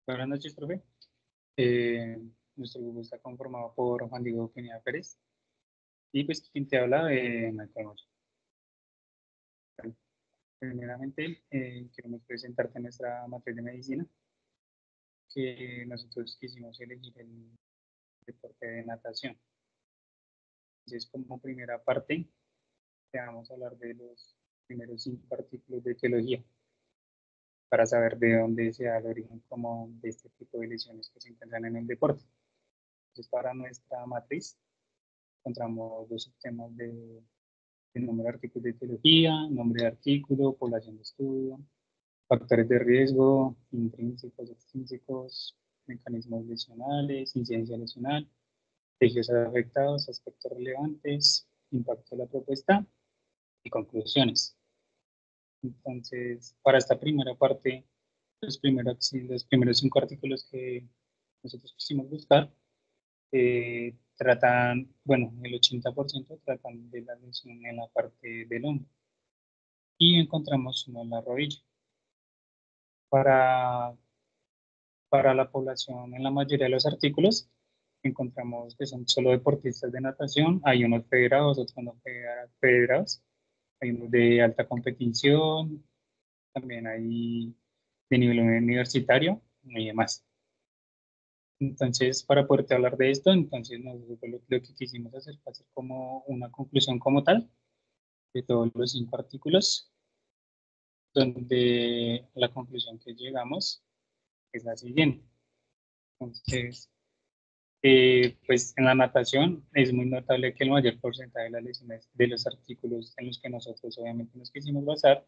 Buenas noches, profe. Eh, Nuestro grupo está conformado por Juan Diego Pineda Pérez y pues quien te habla, Michael Moya. Bueno, primeramente, queremos presentarte nuestra materia de medicina, que nosotros quisimos elegir el deporte de natación. Entonces, como primera parte, te vamos a hablar de los primeros 5 artículos de teología para saber de dónde se da el origen como de este tipo de lesiones que se encuentran en el deporte. Entonces, para nuestra matriz, encontramos dos sistemas de el número de artículos de teología, nombre de artículo, población de estudio, factores de riesgo, intrínsecos, extrínsecos, mecanismos lesionales, incidencia lesional, tejidos afectados, aspectos relevantes, impacto de la propuesta y conclusiones. Entonces, para esta primera parte, los primeros 5 artículos que nosotros quisimos buscar tratan, bueno, el 80% tratan de la lesión en la parte del hombro y encontramos uno en la rodilla. Para, para la población, en la mayoría de los artículos, encontramos que son solo deportistas de natación, hay unos federados, otros no federados, hay unos de alta competición, también hay de nivel universitario y demás. Entonces, para poderte hablar de esto, entonces nosotros lo que quisimos hacer fue hacer como una conclusión como tal de todos los 5 artículos, donde la conclusión que llegamos es la siguiente. Entonces, pues en la natación es muy notable que el mayor porcentaje de las lesiones de los artículos en los que nosotros obviamente nos quisimos basar,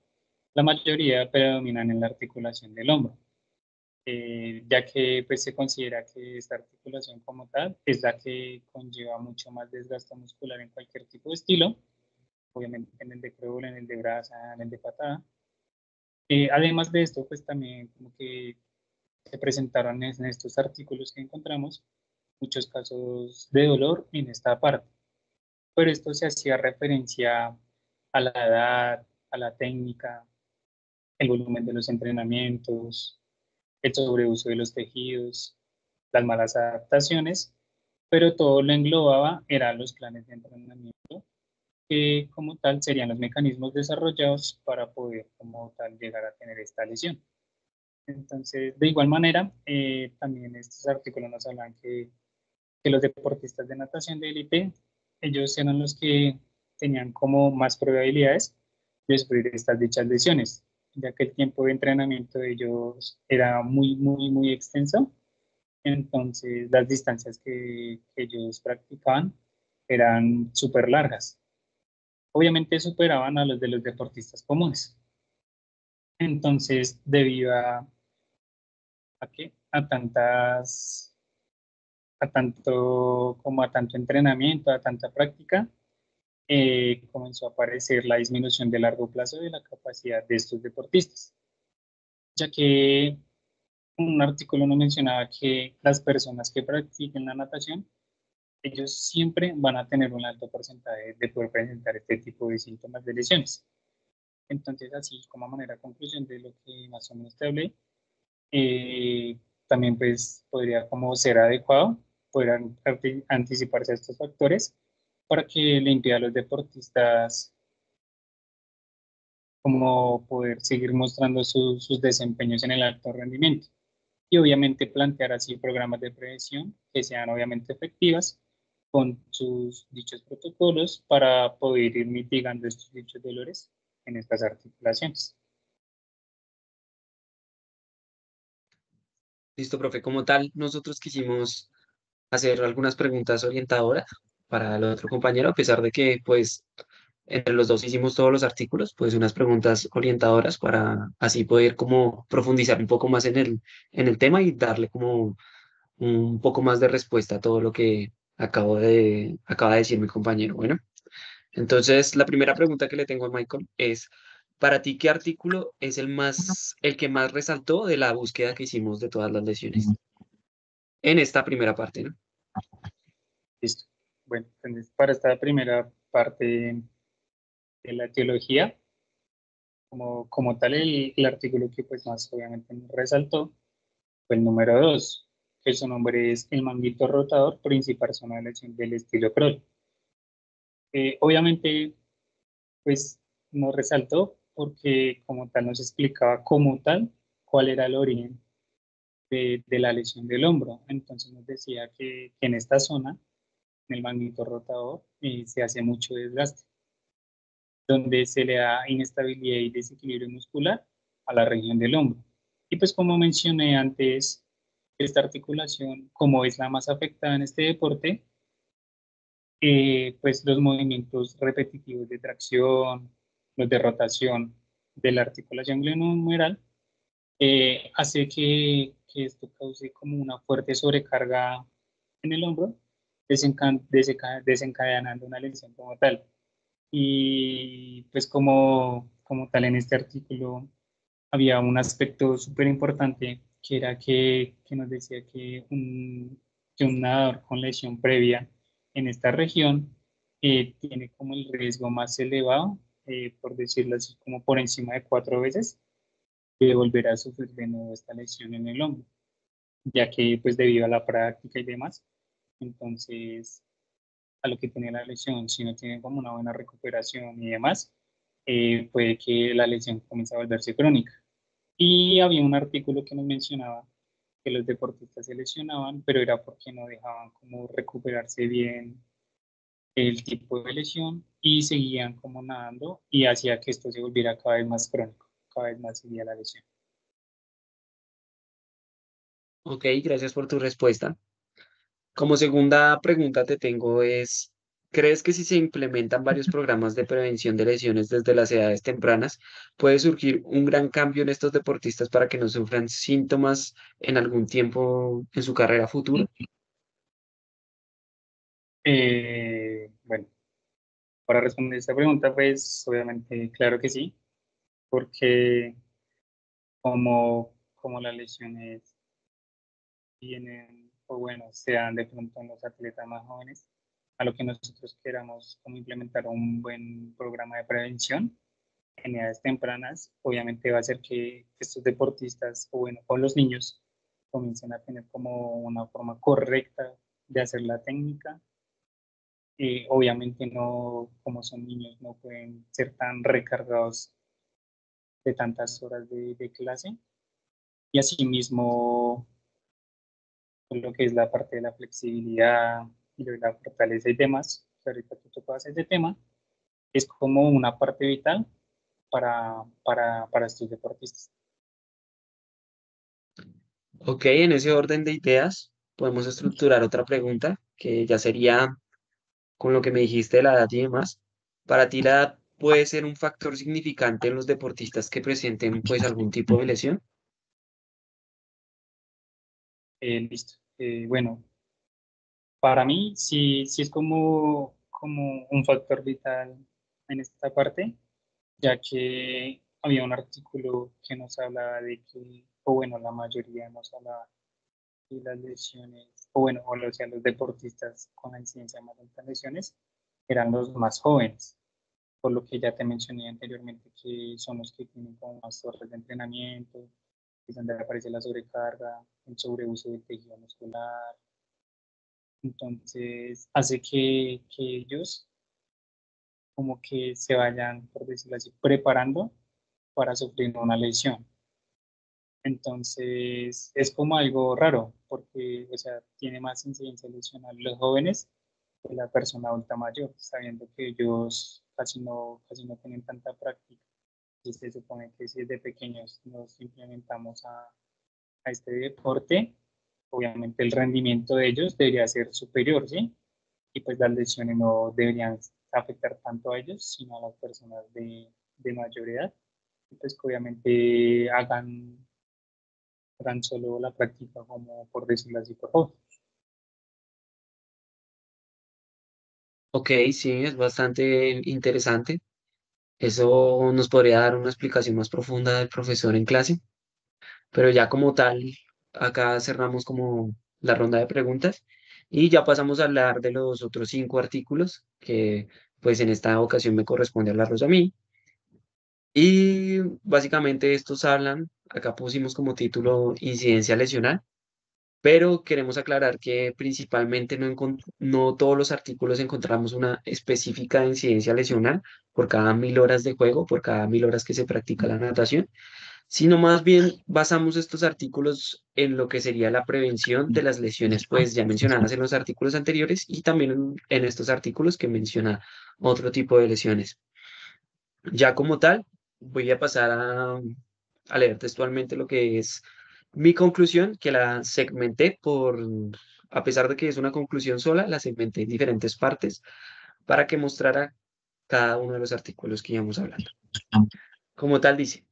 la mayoría predominan en la articulación del hombro, ya que pues se considera que esta articulación como tal es la que conlleva mucho más desgaste muscular en cualquier tipo de estilo, obviamente en el de crawl, en el de braza, en el de patada. Además de esto, pues también como que se presentaron en estos artículos que encontramos muchos casos de dolor en esta parte, pero esto se hacía referencia a la edad, a la técnica, el volumen de los entrenamientos, el sobreuso de los tejidos, las malas adaptaciones, pero todo lo englobaba eran los planes de entrenamiento, que como tal serían los mecanismos desarrollados para poder como tal llegar a tener esta lesión. Entonces, de igual manera, también estos artículos nos hablan que los deportistas de natación de élite, ellos eran los que tenían como más probabilidades de sufrir estas dichas lesiones, ya que el tiempo de entrenamiento de ellos era muy extenso. Entonces, las distancias que ellos practicaban eran súper largas. Obviamente superaban a los de los deportistas comunes. Entonces, debido a, ¿qué? A tantas a tanto como a tanto entrenamiento, a tanta práctica, comenzó a aparecer la disminución de largo plazo de la capacidad de estos deportistas, ya que un artículo nos mencionaba que las personas que practiquen la natación, ellos siempre van a tener un alto porcentaje de poder presentar este tipo de síntomas de lesiones. Entonces, así como a manera de conclusión de lo que más o menos te hablé, eh, también pues podría como ser adecuado poder anticiparse a estos factores para que le impida a los deportistas como poder seguir mostrando sus desempeños en el alto rendimiento y obviamente plantear así programas de prevención que sean obviamente efectivas con sus dichos protocolos para poder ir mitigando estos dichos dolores en estas articulaciones. Listo, profe. Como tal, nosotros quisimos hacer algunas preguntas orientadoras para el otro compañero, a pesar de que, pues, entre los dos hicimos todos los artículos, pues unas preguntas orientadoras para así poder como profundizar un poco más en el tema y darle como un poco más de respuesta a todo lo que acaba de decir mi compañero. Bueno, entonces la primera pregunta que le tengo a Michael es, para ti, ¿qué artículo es el que más resaltó de la búsqueda que hicimos de todas las lesiones en esta primera parte, ¿no? Listo. Bueno, entonces para esta primera parte de la teología, como tal el artículo que pues más obviamente nos resaltó Pues el número 2, que su nombre es el manguito rotador, principal zona de lesión del estilo crawl. Obviamente, pues nos resaltó porque como tal nos explicaba como tal cuál era el origen de la lesión del hombro. Entonces nos decía que en esta zona, en el manguito rotador, se hace mucho desgaste, donde se le da inestabilidad y desequilibrio muscular a la región del hombro. Y pues como mencioné antes, esta articulación, como es la más afectada en este deporte, pues los movimientos repetitivos de tracción, los de rotación de la articulación glenohumeral, hace que esto cause como una fuerte sobrecarga en el hombro, desencadenando una lesión como tal. Y pues como tal en este artículo había un aspecto súper importante que era que nos decía que un nadador con lesión previa en esta región tiene como el riesgo más elevado, por decirlo así, como por encima de 4 veces, de volver a sufrir de nuevo esta lesión en el hombro, ya que pues debido a la práctica y demás, entonces a lo que tiene la lesión, si no tiene como una buena recuperación y demás, puede que la lesión comience a volverse crónica. Y había un artículo que nos mencionaba que los deportistas se lesionaban, pero era porque no dejaban como recuperarse bien el tipo de lesión y seguían como nadando y hacía que esto se volviera cada vez más crónico, cada vez más seguía la lesión. Ok, gracias por tu respuesta. Como segunda pregunta te tengo es, ¿crees que si se implementan varios programas de prevención de lesiones desde las edades tempranas, puede surgir un gran cambio en estos deportistas para que no sufran síntomas en algún tiempo en su carrera futura? Bueno, para responder esta pregunta, pues obviamente, claro que sí, porque como las lesiones vienen, o bueno, se dan de pronto en los atletas más jóvenes, a lo que nosotros queramos como implementar un buen programa de prevención en edades tempranas, obviamente va a hacer que estos deportistas, o bueno, o los niños, comiencen a tener como una forma correcta de hacer la técnica. Obviamente no, como son niños, no pueden ser tan recargados de tantas horas de clase. Y asimismo, con lo que es la parte de la flexibilidad y lo de la fortaleza y demás, que ahorita tú tocabas ese tema, es como una parte vital para estos deportistas. Ok, en ese orden de ideas podemos estructurar otra pregunta que ya sería con lo que me dijiste de la edad y demás. ¿Para ti la edad puede ser un factor significante en los deportistas que presenten pues algún tipo de lesión? Listo. Bueno, para mí sí es como un factor vital en esta parte, ya que había un artículo que nos hablaba de que, o bueno, la mayoría nos hablaba de las lesiones, o bueno, o sea, los deportistas con la incidencia más alta en lesiones eran los más jóvenes, por lo que ya te mencioné anteriormente que son los que tienen como más torres de entrenamiento, que es donde aparece la sobrecarga, el sobreuso del tejido muscular. Entonces, hace que ellos como que se vayan, por decirlo así, preparando para sufrir una lesión. Entonces, es como algo raro, porque, o sea, tiene más incidencia lesional los jóvenes que la persona adulta mayor, sabiendo que ellos casi no tienen tanta práctica. Y se supone que si desde pequeños nos implementamos a este deporte, obviamente el rendimiento de ellos debería ser superior, ¿sí? Y pues las lesiones no deberían afectar tanto a ellos, sino a las personas de mayor edad. Y pues que obviamente hagan solo la práctica, como por decirlo así, por favor. Ok, sí, es bastante interesante. Eso nos podría dar una explicación más profunda del profesor en clase, pero ya como tal, acá cerramos como la ronda de preguntas y ya pasamos a hablar de los otros 5 artículos que pues en esta ocasión me corresponde hablarlos a mí. Y básicamente estos hablan Acá pusimos como título incidencia lesional, pero queremos aclarar que principalmente no todos los artículos encontramos una específica incidencia lesional por cada 1000 horas de juego, por cada 1000 horas que se practica la natación, sino más bien basamos estos artículos en lo que sería la prevención de las lesiones, pues ya mencionadas en los artículos anteriores y también en estos artículos que menciona otro tipo de lesiones. Ya como tal, voy a pasar a leer textualmente lo que es mi conclusión, que la segmenté a pesar de que es una conclusión sola, la segmenté en diferentes partes para que mostrara cada uno de los artículos que íbamos hablando. Como tal dice,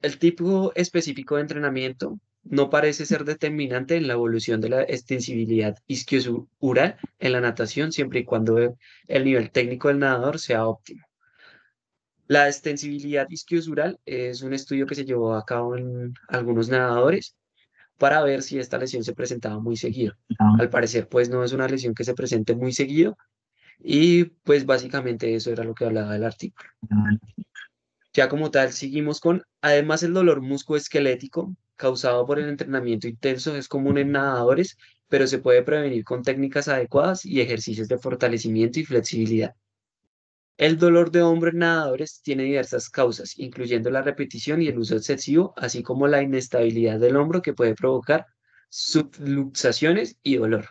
el tipo específico de entrenamiento no parece ser determinante en la evolución de la extensibilidad isquiosural en la natación siempre y cuando el nivel técnico del nadador sea óptimo. La extensibilidad isquiosural es un estudio que se llevó a cabo en algunos nadadores para ver si esta lesión se presentaba muy seguido. Al parecer, pues no es una lesión que se presente muy seguido y pues básicamente eso era lo que hablaba el artículo. Ya como tal, seguimos con, además el dolor musculoesquelético causado por el entrenamiento intenso es común en nadadores, pero se puede prevenir con técnicas adecuadas y ejercicios de fortalecimiento y flexibilidad. El dolor de hombro en nadadores tiene diversas causas, incluyendo la repetición y el uso excesivo, así como la inestabilidad del hombro que puede provocar subluxaciones y dolor.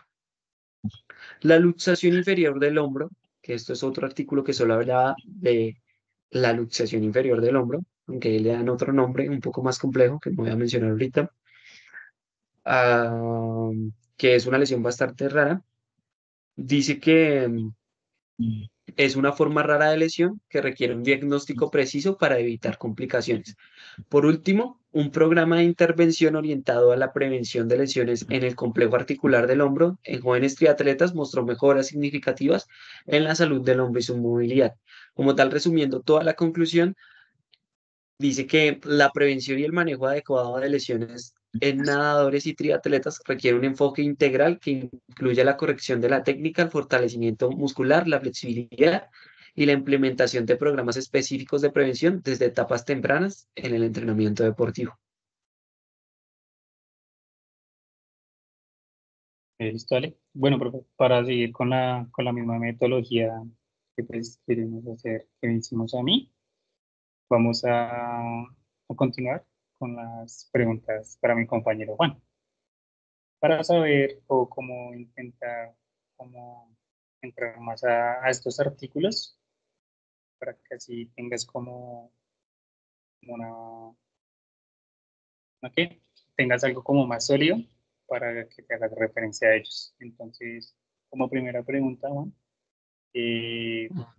La luxación inferior del hombro, que esto es otro artículo que solo hablaba de la luxación inferior del hombro, aunque le dan otro nombre un poco más complejo que no voy a mencionar ahorita, ah, que es una lesión bastante rara. Dice que es una forma rara de lesión que requiere un diagnóstico preciso para evitar complicaciones. Por último, un programa de intervención orientado a la prevención de lesiones en el complejo articular del hombro en jóvenes triatletas mostró mejoras significativas en la salud del hombro y su movilidad. Como tal, resumiendo toda la conclusión, dice que la prevención y el manejo adecuado de lesiones en nadadores y triatletas requiere un enfoque integral que incluye la corrección de la técnica, el fortalecimiento muscular, la flexibilidad y la implementación de programas específicos de prevención desde etapas tempranas en el entrenamiento deportivo. ¿Listo, Ale? Bueno, profe, para seguir con la misma metodología que pues queremos hacer, que me hicimos a mí, vamos a continuar con las preguntas para mi compañero Juan, para saber o cómo intentar, cómo entrar más a estos artículos, para que así tengas como una, ¿qué? Tengas algo como más sólido para que te hagas referencia a ellos. Entonces, como primera pregunta, Juan,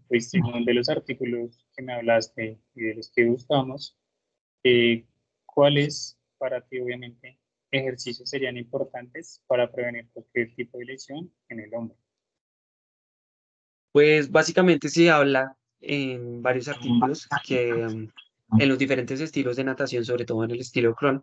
pues según de los artículos que me hablaste y de los que buscamos, ¿cuáles para ti, obviamente, ejercicios serían importantes para prevenir cualquier tipo de lesión en el hombro? Pues básicamente se habla en varios artículos que en los diferentes estilos de natación, sobre todo en el estilo crawl,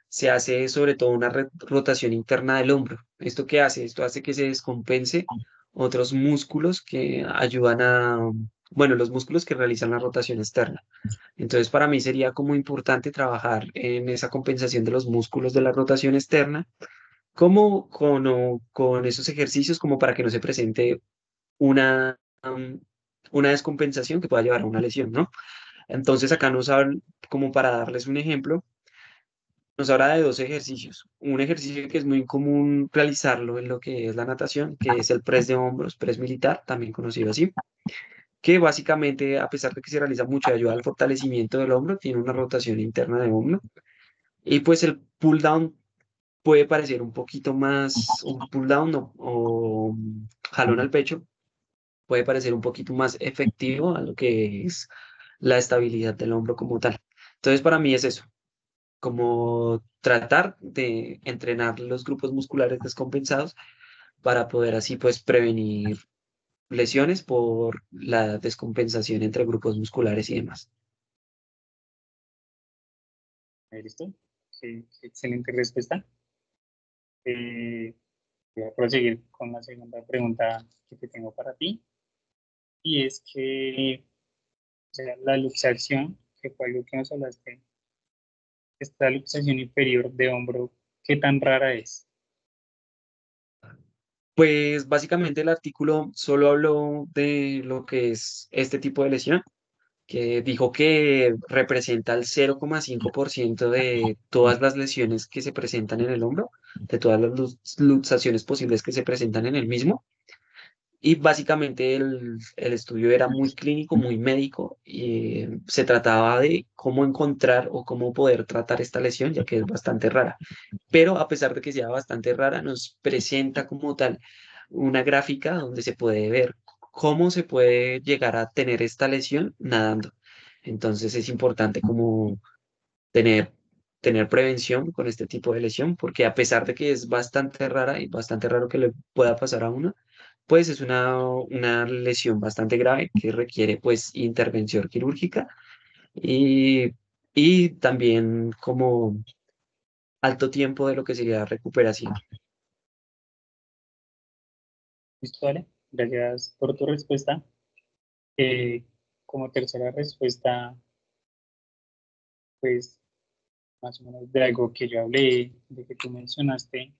se hace sobre todo una rotación interna del hombro. ¿Esto qué hace? Esto hace que se descompense otros músculos que ayudan bueno, los músculos que realizan la rotación externa. Entonces, para mí sería como importante trabajar en esa compensación de los músculos de la rotación externa, como con esos ejercicios como para que no se presente una, una descompensación que pueda llevar a una lesión, ¿no? Entonces, acá nos hablan, como para darles un ejemplo, nos habla de dos ejercicios. Un ejercicio que es muy común realizarlo en lo que es la natación, que es el press de hombros, press militar, también conocido así, que básicamente, a pesar de que se realiza mucho, ayuda al fortalecimiento del hombro, tiene una rotación interna de hombro. Y pues el pull down puede parecer un poquito más, un pull down o jalón al pecho, puede parecer un poquito más efectivo a lo que es la estabilidad del hombro como tal. Entonces, para mí es eso, como tratar de entrenar los grupos musculares descompensados para poder así pues prevenir lesiones por la descompensación entre grupos musculares y demás. ¿Listo? Sí, excelente respuesta. Voy a proseguir con la segunda pregunta que te tengo para ti. Y es que, o sea, la luxación, que fue algo que nos hablaste esta luxación inferior de hombro, ¿qué tan rara es? Pues básicamente el artículo solo habló de lo que es este tipo de lesión, que dijo que representa el 0,5% de todas las lesiones que se presentan en el hombro, de todas las luxaciones posibles que se presentan en el mismo. Y básicamente el estudio era muy clínico, muy médico, y se trataba de cómo encontrar o cómo poder tratar esta lesión, ya que es bastante rara. Pero a pesar de que sea bastante rara, nos presenta como tal una gráfica donde se puede ver cómo se puede llegar a tener esta lesión nadando. Entonces es importante como tener, tener prevención con este tipo de lesión, porque a pesar de que es bastante rara y bastante raro que le pueda pasar a uno, pues es una lesión bastante grave que requiere pues intervención quirúrgica y, y también como alto tiempo de lo que sería recuperación. ¿Listo, vale? Gracias por tu respuesta. Eh, Como tercera respuesta, pues más o menos de algo que yo hablé, de que tú mencionaste,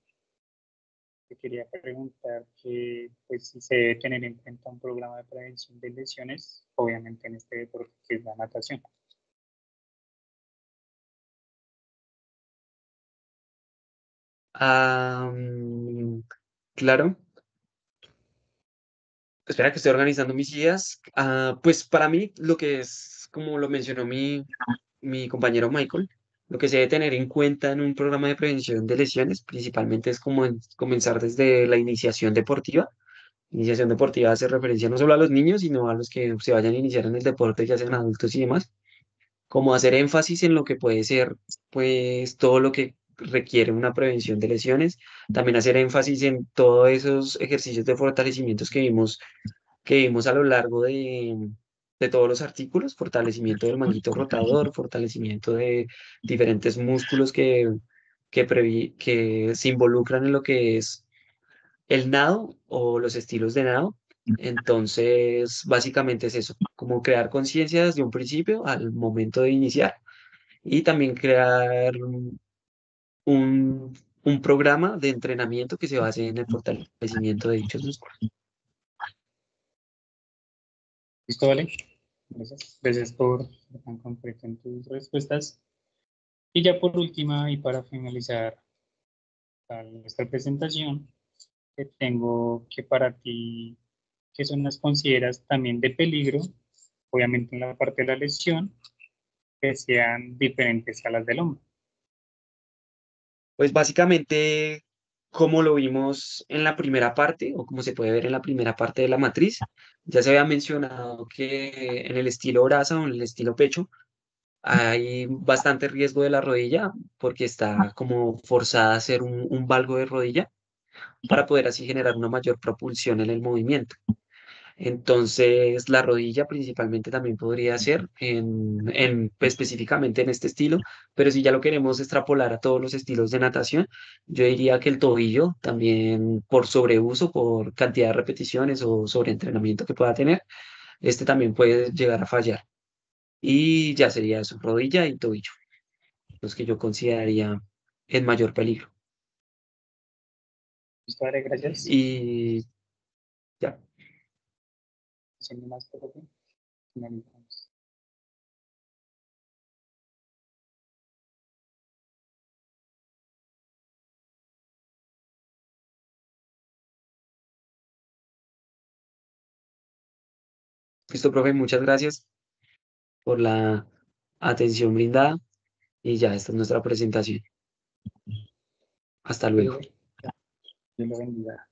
te quería preguntar que pues si se debe tener en cuenta un programa de prevención de lesiones, obviamente en este deporte que es la natación. Ah, claro. Espera que estoy organizando mis ideas. Pues para mí lo que es, como lo mencionó mi compañero Michael, lo que se debe tener en cuenta en un programa de prevención de lesiones, principalmente es como comenzar desde la iniciación deportiva. Iniciación deportiva hace referencia no solo a los niños, sino a los que se vayan a iniciar en el deporte, ya sean adultos y demás, como hacer énfasis en lo que puede ser, pues, todo lo que requiere una prevención de lesiones, también hacer énfasis en todos esos ejercicios de fortalecimientos que vimos a lo largo de todos los artículos, fortalecimiento del manguito rotador, fortalecimiento de diferentes músculos que se involucran en lo que es el nado o los estilos de nado. Entonces, básicamente es eso, como crear conciencia desde un principio al momento de iniciar y también crear un, un programa de entrenamiento que se base en el fortalecimiento de dichos músculos. ¿Listo, vale? Gracias. Gracias por ser tan concreto en tus respuestas. Y ya por última, y para finalizar nuestra presentación, que tengo que para ti, ¿qué son las consideras también de peligro? Obviamente en la parte de la lesión, que sean diferentes a las del hombro. Pues básicamente, como lo vimos en la primera parte, o como se puede ver en la primera parte de la matriz, ya se había mencionado que en el estilo brasa o en el estilo pecho hay bastante riesgo de la rodilla porque está como forzada a hacer un valgo de rodilla para poder así generar una mayor propulsión en el movimiento. Entonces, la rodilla principalmente también podría ser específicamente en este estilo, pero si ya lo queremos extrapolar a todos los estilos de natación, yo diría que el tobillo también por sobreuso, por cantidad de repeticiones o sobreentrenamiento que pueda tener, este también puede llegar a fallar. Y ya sería eso, rodilla y tobillo, los que yo consideraría en mayor peligro. ¿Listo, vale? Gracias. Y ya, Siendo más por aquí, finalizamos. listo, profe, muchas gracias por la atención brindada. Y ya, esta es nuestra presentación. Hasta luego. Pero, Dios lo bendiga.